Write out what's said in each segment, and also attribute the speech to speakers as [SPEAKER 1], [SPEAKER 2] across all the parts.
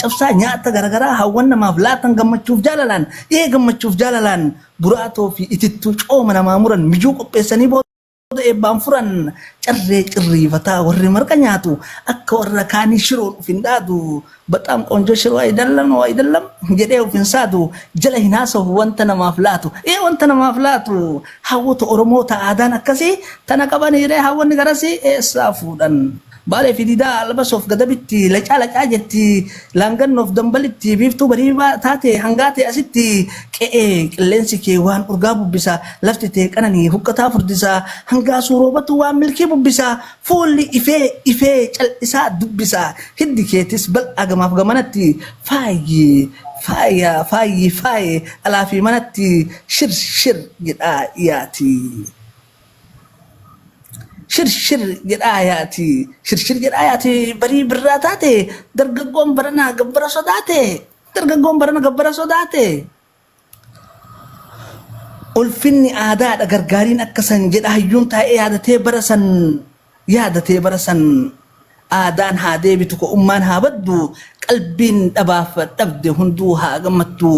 [SPEAKER 1] caccabsaa nyaata garagaraa hawwan namaaf laatan gammachuuf jaalalaan gammachuuf jaalalaan buraatoo fi itittuu cooma namaa muran mijuu qopheessanii eebbaan furan carree cirriifataa warri marqa nyaatu akka warra kaanii shiroon ufin dhaadu bataam qoonjoo shiroo ayidallam jedhee ufin saadu jala hinaasahu wanta namaaf laatu wanta namaaf laatu hawwata oromoota aadaan akkasii tana qaban jedhee hawwanni garasii eessaa fuudhan Bale Fidida Albasof Gadabitti Lacala jetti Langanof Dambalitti Biftu Bariba Tate Hangate Asitti Ke Lensi ke wan urga bubbisa laftite kanani hukkata furdisa hanga surobatu wa milki bubbisa fulli ife cal isa dubbisa hiddiketis bal agamaf gamanatti fayi ala fi manatti shir gida iyati shir jedhaayati shir jedhaayati bari birratate dargaggoon barana gabbara sodaate ulfinni aadaa gargaariin akkasan jedha hayyuun taa'ee yaadatee barasan aadaan haa deebitu ko ummaan haa baddu qalbiin dhabaaf dhabde hunduu haa gammattu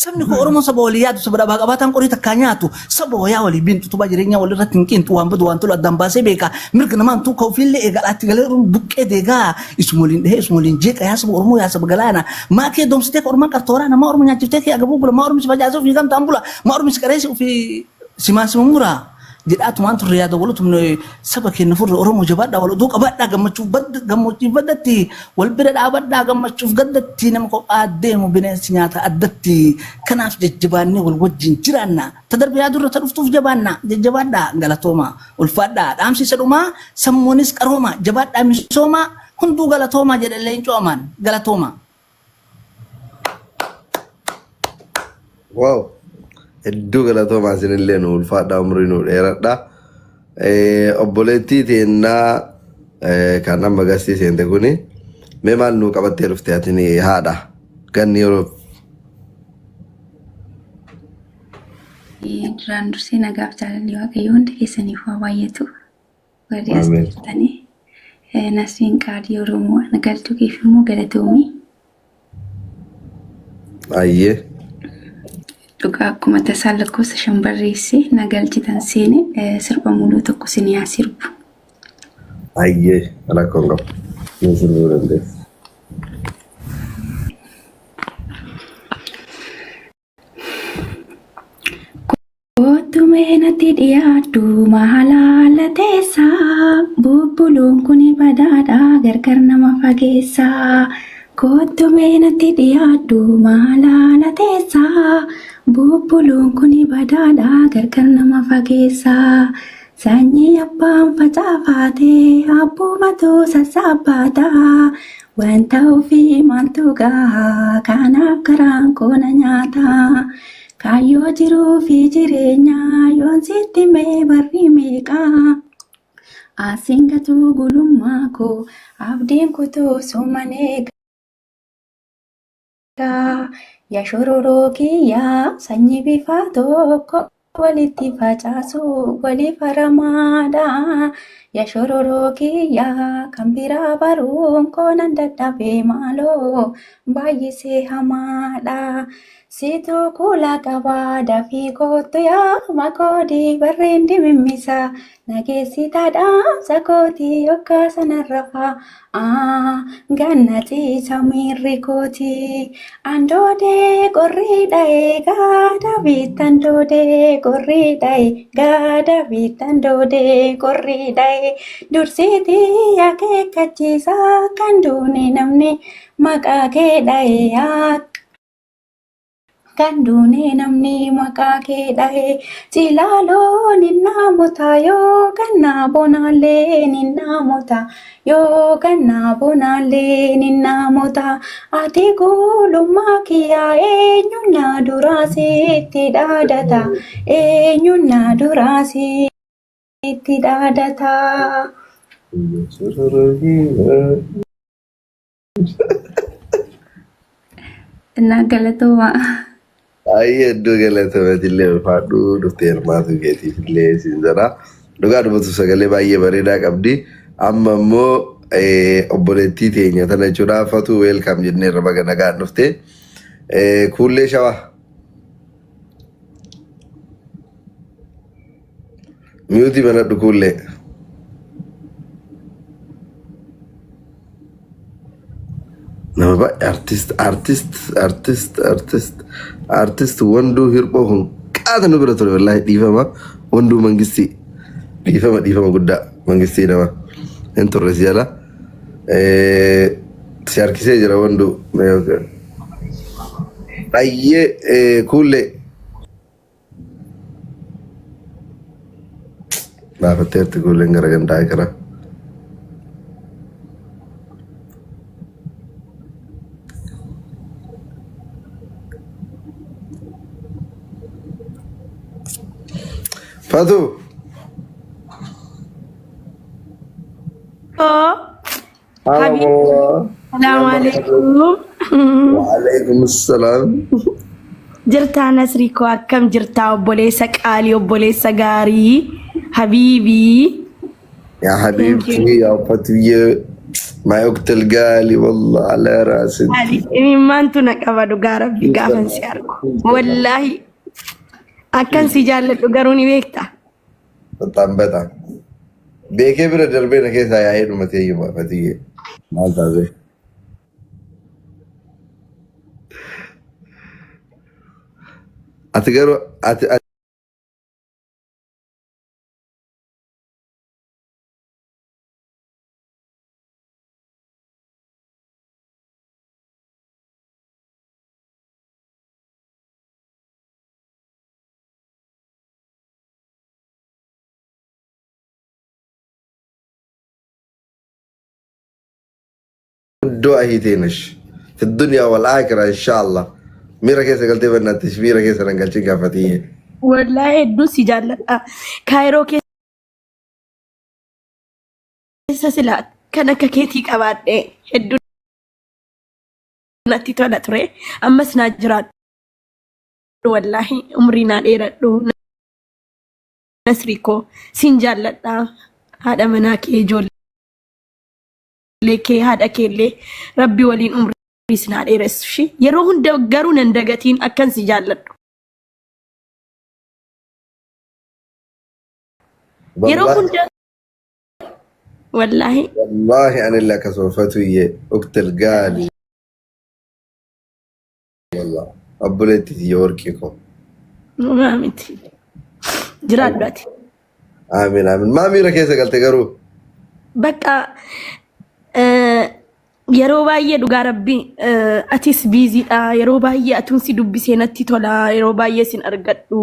[SPEAKER 1] sabni ko oromoo saba walii yaadu saba dhabaa qabaatan qorii takkaa nyaatu saba wayaa walii bintu tuba jireenya walii irratti hin qintu waan badu waan tolu addaan baasee beeka mirga namaan tuu ka'uufillee eegalaatti galee buqqee deegaa ismooliin dhehee ismooliin jeeqa yaa saba oromoo yaa saba galaana maa kee doomsitee ka ormaan qartooraa namaa oromoo nyaachiftee kee agabuu bula maa oromoo si facaasee ofii gamtaan bula maa oromoo si qareessi ofii simaan simamura jedhaatu waan turre yaada walutu saba kenna furre oromoo jabaadhaa walu duuqa badhaa gammachuuf baddatti wal bira dhaabadhaa gammachuuf gaddatti nama kophaa deemu bineensi nyaata addatti kanaaf jajjabaannee wal wajjin jiraanna tadarbe yaadurra ta dhuftuuf jajjabaadhaa galatooma ulfaadhaa dhaamsiisa dhumaa sammuunis qarooma jabaadhaa misooma hunduu galatooma jedhallee hin cooman galatooma.
[SPEAKER 2] Wow. Hedduu galatoomaa isinillee nu ulfaadhaa umrii nu dheeradha. Obboleettii teennaa kan amma agarsiise seente kuni mee maal nu qabattee dhufte atini haadha ganni yeroo
[SPEAKER 3] duraan dursee nagaaf jaalalli waaqayyo hundi keessaniif waa baay'atu warri as jirtanii Nasriin Qaadii Oromoo nagalchuu keef immoo galatoomii.
[SPEAKER 2] Ayyee.
[SPEAKER 3] Dhugaa akkuma tasaa lakkoofsa shan barreesse nagalchitan seene sirba muluu tokko siniyaa sirbu.
[SPEAKER 2] Ayyee rakkoon qabu. Ni sirbuu dandeessa.
[SPEAKER 3] Kootumee natti dhiyaadhu maalaala teessaa bubbuluun kuni badaadhaa gargar nama fageessaa. Kootumee natti dhiyaadhu maalaala teessaa bubbuluun kuni badaadhaa gargar nama fageessaa. Sanyii abbaan facaafatee abbuumatu sassaabbaataa wanta ofii maaltu gahaa kanaaf garaan koona nyaataa. Kaayyoo jiruu fi jireenyaa yoon sitti mee barri meeqaa. Asiin gatuu gulummaa koo abdiin kutuu sumanee yaa shororoo kiyyaa sanyii bifa tokko walitti facaasu waliif haramaadha. Yaa shororoo kiyyaa kan biraa baruun koonan dadhabee maaloo baay'isee hamaadha. Situu kuula qabaa dafii kootu yaa makoodii barreen dimimmisa nageessitaadhaan sakootii yokkaa sanarrafaa gannatii samiirri kootii andoodee qorrii dha'ee gaada biittan doodee qorrii dha'ee gaada biittan doodee qorrii dha'ee dursiitii akeekkachiisaa kan duune namni maqaa kee dha'ee kan duune namni maqaa kee dha'ee cilaaloon innaamuta yoo gannaa bonaallee innaamuta yoo gannaa bonaallee innaamuta ati gulummaa kiyyaa eenyuun na duraasitti dhaadata eenyuun na duraasitti dhaadata. Galatooma.
[SPEAKER 2] Ayyee hedduu galatoomaatillee ulfaadhuu dhuftee hirmaatu keetiifillee siin jira. Dhugaa dubbatu sagalee baay'ee bareedaa qabdi. Amma immoo obboleettii teenya tana jechuudha. Fatuu weelkaam jennee irra baga nagaan dhufte. Kuullee shawaa. Miyuutii mana dhukuullee. Nama baay'ee artist wanduu hirphoo kun qaata nu bira ture wallaahi dhiifama wanduu mangistii dhiifama guddaa mangistii nama hin turre si jala si harkisee jira wanduu baay'ee kuullee baafatteerti kuulleen gara gandaa kara. Fatu.
[SPEAKER 4] Oh, Habib. Assalamualaikum.
[SPEAKER 2] Waalaikumsalam.
[SPEAKER 4] Jirta Nasri ko akkam jirta obboleessa qaalii obboleessa gaarii Habibi.
[SPEAKER 2] يا حبيبتي يا فتوية ما يقتل قالي والله على راسي.
[SPEAKER 4] ما انتو نقبضوا قارب بقافن سياركو والله أكن سجالة قاروني بيكتا.
[SPEAKER 2] بطعم بيكي برا دربينا كيسا يا عين ومتيه ما فتيه ما تعزي. أتقروا دعاء هيتينش في الدنيا والآخرة إن شاء الله. ميرا كيسا قلتي بناتش ميرا كيسا نقلتي كافتيه.
[SPEAKER 4] والله إدو سجالة كايرو كيسا سلات كان كاكيتي كابات إدو ناتي تولا تري أما سناجرات والله عمرنا إيرادو نسريكو سنجالة هذا مناكي جول لكي هذا كله ربي ولين عمري سناد إيرسشي يروحون دعارون اندعاتين أكن سجالة يروحون والله
[SPEAKER 2] أنا اللي كسوفته يه أقتل قالي والله أبولتي يوركيكو
[SPEAKER 4] ما متي جراد باتي
[SPEAKER 2] آمين ما ميرا كيسا قلت قرو
[SPEAKER 4] بقى yeroo baay'ee dhugaa rabbi atis biiziidha yeroo baay'ee atunsi dubbisee natti tola yeroo baay'ee sin argadhu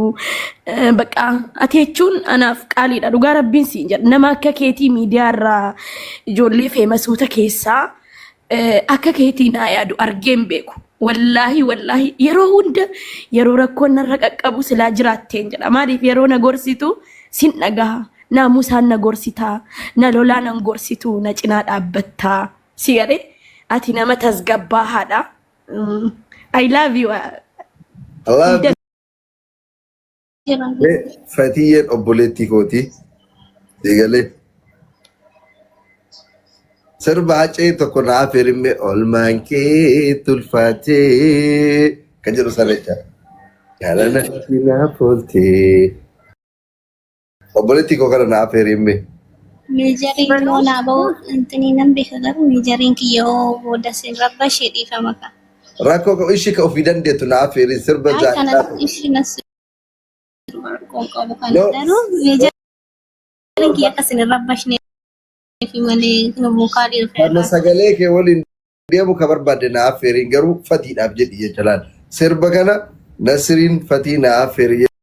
[SPEAKER 4] baqa ati jechuun anaaf qaaliidha dhugaa rabbiin siin jedha nama akka keetii miidiyaa irraa ijoollee feemasuuta keessaa akka keetii naa yaadu argeen beeku wallaahi yeroo hunda yeroo rakkoon narra qaqqabu silaa jiraatteen jedha maaliif yeroo na gorsitu sin dhagaha naamusaan na gorsitaa na lolaa nan gorsitu na cinaa dhaabbattaa sigare ati nama tasgabbaa haadha I love you
[SPEAKER 2] Fatiyeen obboleettii kooti sigalee sirba hacee tokko naaf hirimme olmaan kee tulfaatee kan jedhu sarrecha jaalala naaf ooltee obboleettii koo kana naaf hirimme.
[SPEAKER 5] Meejarii loonaa bahu intini nan beeka garuu meejariin kiyyoo booda sin rabba ishee dhiifama ka.
[SPEAKER 2] Rakkoo ishii ka ofii dandeettu naaf hiriin sirba
[SPEAKER 5] jaallatu. Kana ishii nas rakkoon qabu kana garuu meejariin kiyya akkasin rabba ishee fi malee mukaa dhiirfee.
[SPEAKER 2] Kana sagalee kee waliin deemu ka barbaadde naaf hiriin garuu fatiidhaaf jedhi jechalaan sirba kana nasiriin fatii naaf hiriin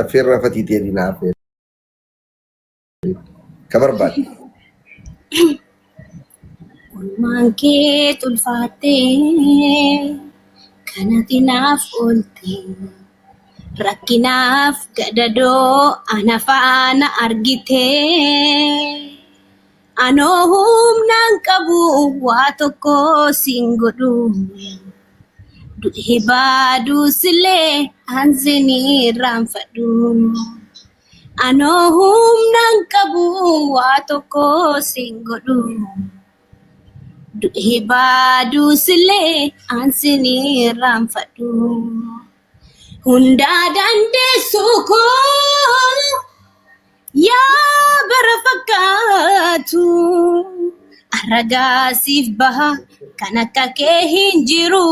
[SPEAKER 2] affeerraa fatii ta'ee naaf hiriin. Kabar baat.
[SPEAKER 5] Olmaan kee tulfaattee kanatti naaf oolte rakkinaaf gadadoo ana faana argitee anoo humnaan qabu waa tokko siin godhu du'ee baaduu silee hanzinii raanfadhu. Anoo humnaan qabu waa tokko siin godhu. Du'ee baaduu sillee ansinii raanfadhu. Hundaa dandeessuu koo yaa bara fakkaatu. Arragaasiif baha kan akka kee hin jiru.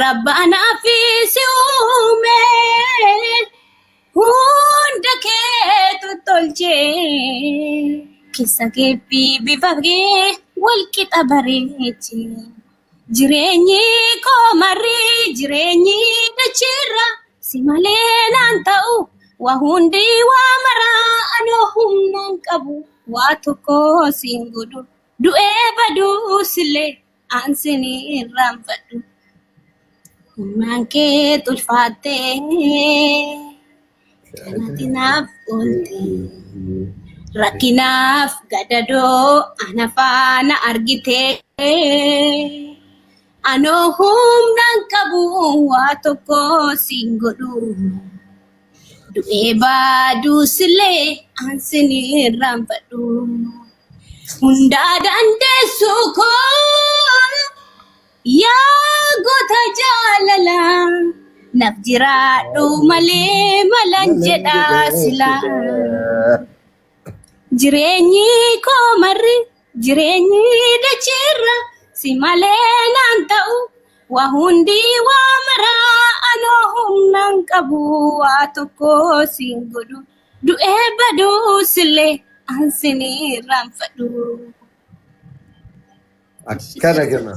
[SPEAKER 5] Rabbaanaa fi si uume hunda keetu tolchee. Keessa keetii bifa kee wal qixa bareeche. Jireenyi koo marii jireenyi dachiirra si malee naan ta'u waa hundi waa maraa anoo humnaan qabu waa tokko siin godhu. Du'ee baduu sillee ansinii irraanfadhu. Humnaan kee tulfaattee kanatti naaf oolte. Rakkinaaf gadadoo ana faana argitee. Anoo humnaan qabu waa tokko siin godhu. Du'ee baaduu sillee ansinii irraanfadhu. Hundaa dandeessuu koo yaa goota jaalala. Naaf jiraadhu malee malan jedhaa silaa. Jireenyi koo marri jireenyi dachiirra si malee naan ta'u waa hundi waa maraa anoo humnaan qabu waa tokko siin godhu. Du'ee baduu sillee ansinii irraanfadhu.
[SPEAKER 2] Akkana gana.